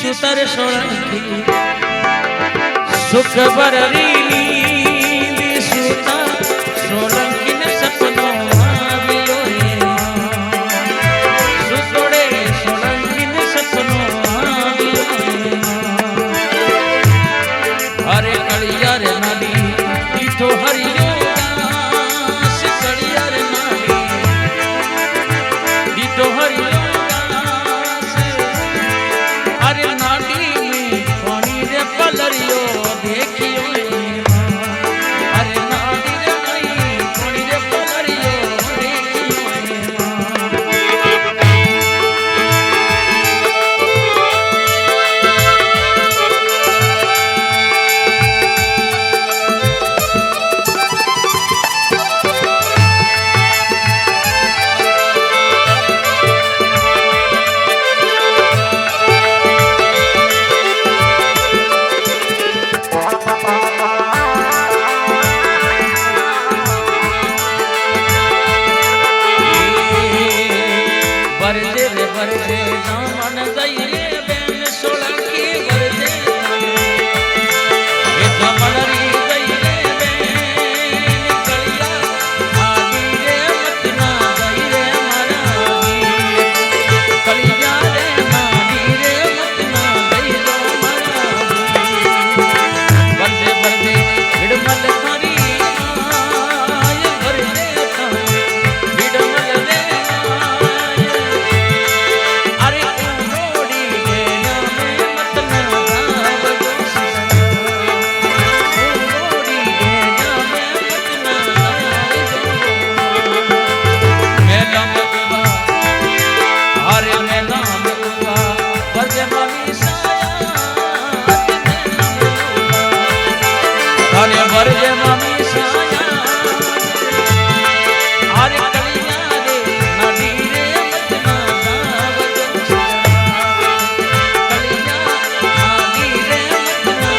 सुतर सोळंकी सुख भररी सुता सोळंकी ने सपनो આવ્યો સુતોડે સોળંકી ને સપનો આવ્યો હરે કળિયા રે નાડી પીઠો હરિયો દાસ કળિયા રે નાડી પીઠો હરિયો पलरियो देखियो अरे नाडी रे मई कोणी रे पलरियो वरजे नामन गई रे बेन सोळंकी वरजे ये जमणरी गई रे बेन कलिया आदी रे मतना गई रे मरावी कलिया रे नादी रे मतना गई रो मरावी वरजे वरजे हिडमल थारी आय वरजे थारी हिडमल रे वरजे मामी साया हरे कलिया रे नाडी रे मतना गावजो कलिया नाडी रे मतना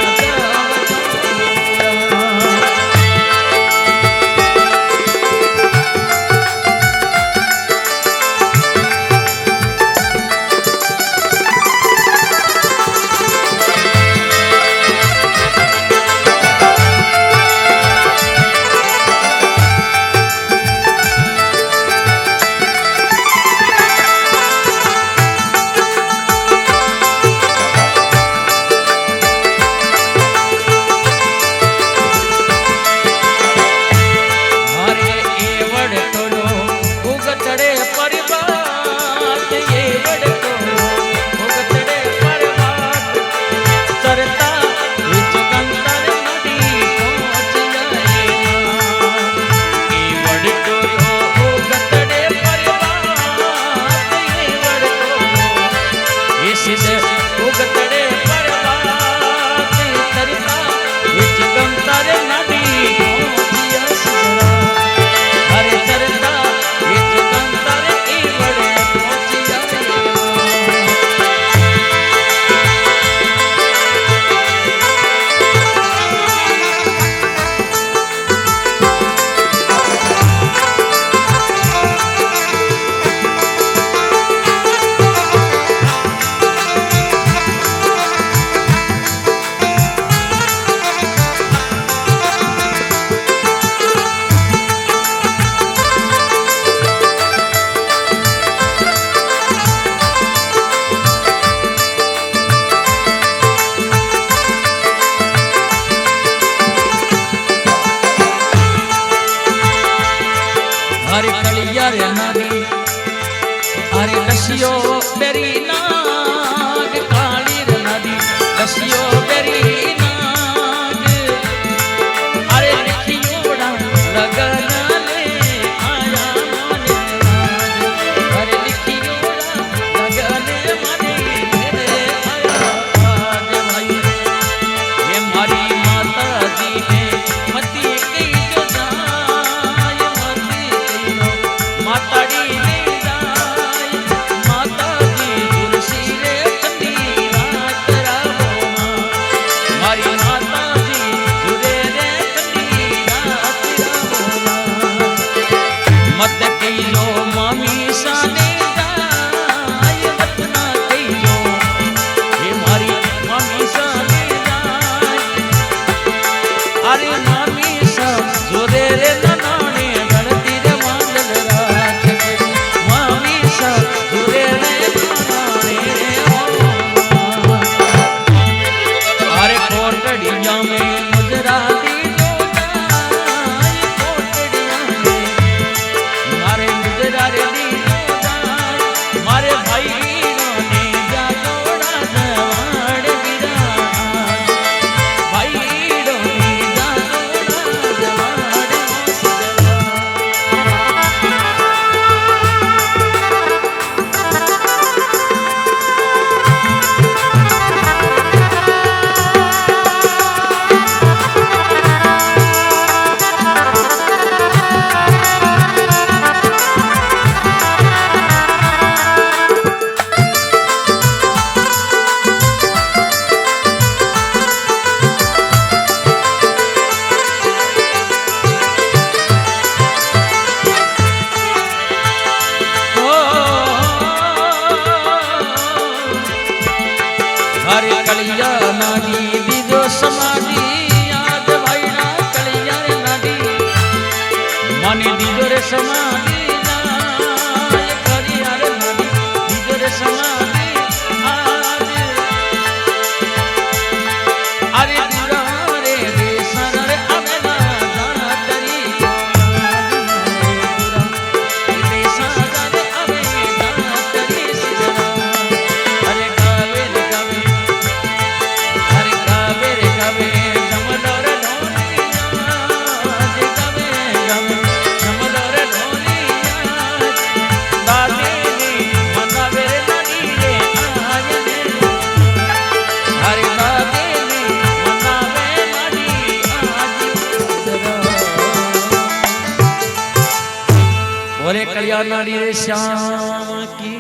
हरे कलिया रे नाडी हरे लसियो बेरी नाग काली रे नाडी लसियो बेरी नाग हरे लिखियोड़ा लगन ले आया माने हरे लिखियोड़ा लगन माने मेरे आया आज भाई ये मारी माता जी ने मती की जो जाय मती माताड़ी ले जाय माता जी अरे कलिया नाडी दीजो समाधि आज भाईना कलिया रे नाडी मनी दीजो रे समाधि कलिया रे नाडी दीजो रे समाधि आज अरे दूरा रे बेसर रे अमेला जाना तरी बेसर रे अमेला तरी सिजना अरे गावे रे गावे जमदोर ढोलिया जे गावे गावे जमदोर ढोलिया दादी नी मनावे रे नाडी रे आज ने अरे दादी नी मनावे नाडी आज बोले कल्याण नाडी रे श्याम की